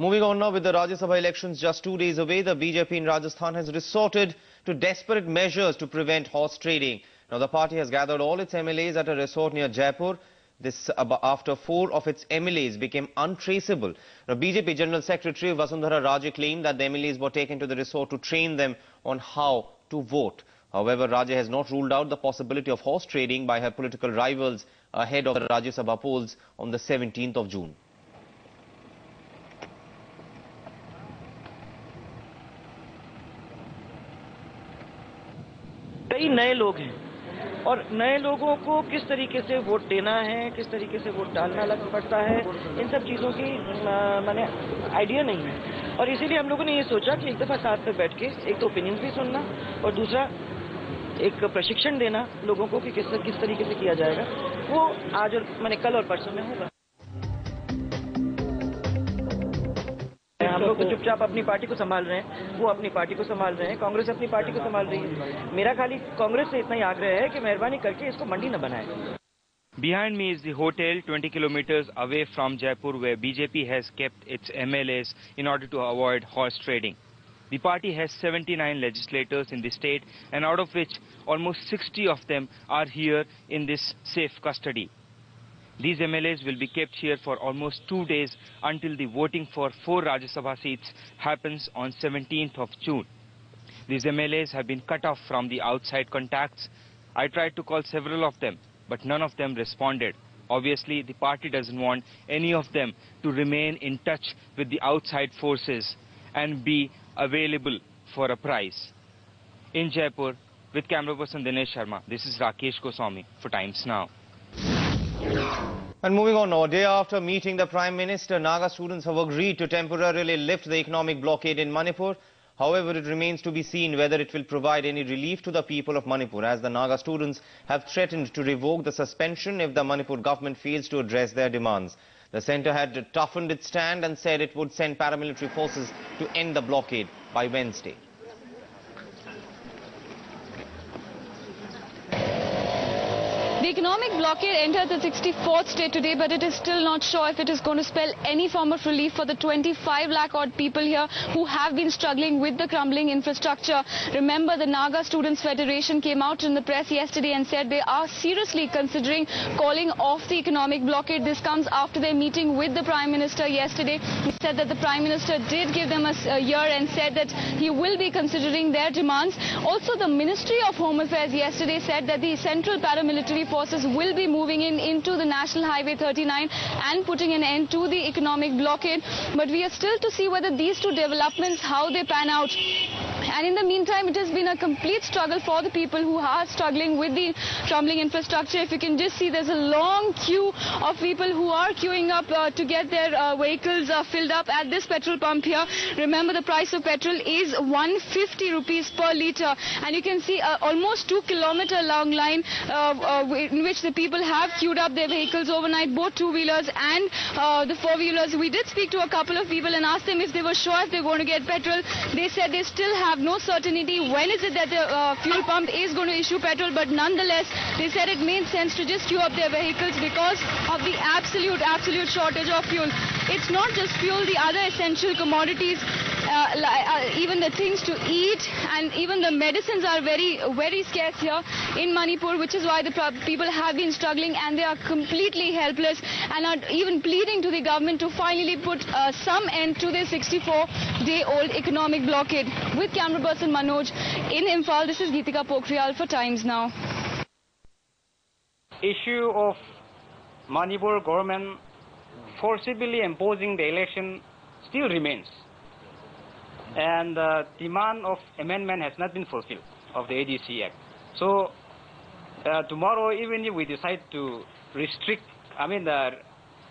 Moving on now, with the Rajya Sabha elections just 2 days away, the BJP in Rajasthan has resorted to desperate measures to prevent horse trading. Now, the party has gathered all its MLAs at a resort near Jaipur. This after 4 of its MLAs became untraceable. Now, BJP General Secretary Vasundhara Raje claimed that the MLAs were taken to the resort to train them on how to vote. However, Raje has not ruled out the possibility of horse trading by her political rivals ahead of the Rajya Sabha polls on the 17th of June. कई नए लोग हैं और नए लोगों को किस तरीके से वोट देना है, किस तरीके से वोट डालना पड़ता है, इन सब चीज़ों की मैंने आइडिया नहीं है। और इसीलिए हम लोगों ने ये सोचा कि एक दफ़ा साथ में बैठ के एक तो ओपिनियंस भी सुनना और दूसरा एक प्रशिक्षण देना लोगों को कि किस तरीके से किया जाएगा, वो आज और मैंने कल और परसों में होगा। हम लोग तो चुपचाप अपनी पार्टी को संभाल रहे हैं, वो अपनी पार्टी को संभाल रहे हैं, कांग्रेस अपनी पार्टी को संभाल रही है। मेरा खाली कांग्रेस से इतना ही आग्रह है कि मेहरबानी करके इसको मंडी न बनाएं। Behind me is the hotel 20 kilometers away from Jaipur, where BJP has kept its MLAs in order to avoid horse trading. The party has 79 legislators in the state, and out of which almost 60 of them are here in this safe custody. These MLAs will be kept here for almost 2 days until the voting for 4 Rajya Sabha seats happens on 17th of June. These MLAs have been cut off from the outside contacts. I tried to call several of them, but none of them responded. Obviously, the party doesn't want any of them to remain in touch with the outside forces and be available for a prize. In Jaipur, with camera person Dinesh Sharma, this is Rakesh Goswami for Times Now. And moving on now, a day after meeting the Prime Minister, Naga students have agreed to temporarily lift the economic blockade in Manipur. However, it remains to be seen whether it will provide any relief to the people of Manipur, as the Naga students have threatened to revoke the suspension if the Manipur government fails to address their demands. The centre had toughened its stand and said it would send paramilitary forces to end the blockade by Wednesday. The economic blockade entered the 64th state today, but it is still not sure if it is going to spell any form of relief for the 25 lakh odd people here who have been struggling with the crumbling infrastructure. Remember, the Naga Students Federation came out in the press yesterday and said they are seriously considering calling off the economic blockade. This comes after their meeting with the Prime Minister yesterday. He said that the Prime Minister did give them a year and said that he will be considering their demands. Also, the Ministry of Home Affairs yesterday said that the central paramilitary forces will be moving into the National Highway 39 and putting an end to the economic blockade. But we are still to see whether these two developments, how they pan out. And in the meantime, it has been a complete struggle for the people who are struggling with the crumbling infrastructure. If you can just see, there's a long queue of people who are queuing up to get their vehicles filled up at this petrol pump here. Remember, the price of petrol is 150 rupees per litre. And you can see almost 2 kilometer long line in which the people have queued up their vehicles overnight, both two-wheelers and the four-wheelers. We did speak to a couple of people and asked them if they were sure if they're going to get petrol. They said they still have no certainty when is it that the fuel pump is going to issue petrol, but nonetheless, they said it made sense to just queue up their vehicles because of the absolute shortage of fuel. It's not just fuel, the other essential commodities, even the things to eat and even the medicines are very scarce here in Manipur, which is why the people have been struggling and they are completely helpless and are even pleading to the government to finally put some end to this 64-day-old economic blockade. With camera person Manoj in Imphal, this is Geetika Pokhriyal for Times Now. Issue of Manipur government forcibly imposing the election still remains, and the demand of amendment has not been fulfilled of the ADC Act. So tomorrow, even if we decide to restrict,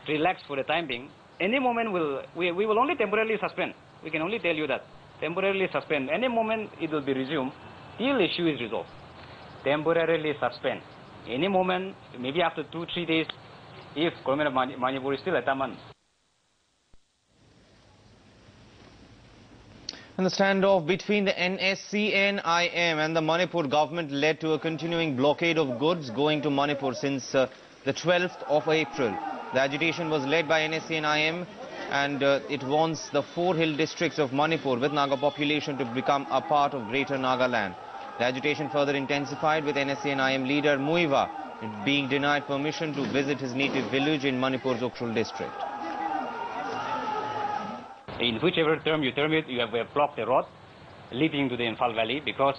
relax for the time being, any moment we will only temporarily suspend. We can only tell you that. Temporarily suspend. Any moment it will be resumed till issue is resolved. Temporarily suspend. Any moment, maybe after 2-3 days, if government of Manipur is still at Taman. And the standoff between the NSCNIM and the Manipur government led to a continuing blockade of goods going to Manipur since the 12th of April. The agitation was led by NSCNIM and it wants the 4 hill districts of Manipur with Naga population to become a part of Greater Nagaland. The agitation further intensified with NSA and IM leader Muiva being denied permission to visit his native village in Manipur's Ukhrul district. In whichever term you term it, you have blocked the road leading to the Imphal Valley because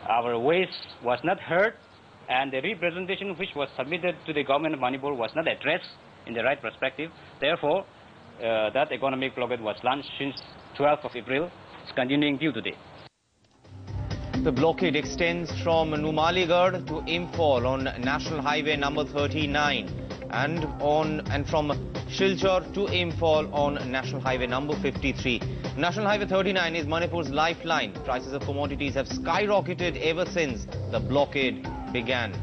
our voice was not heard and the representation which was submitted to the government of Manipur was not addressed in the right perspective. Therefore, that economic blockade was launched since 12th of April. It's continuing till today. The blockade extends from Numaligarh to Imphal on National Highway number 39 and from Silchar to Imphal on National Highway number 53. National Highway 39 is Manipur's lifeline. Prices of commodities have skyrocketed ever since the blockade began.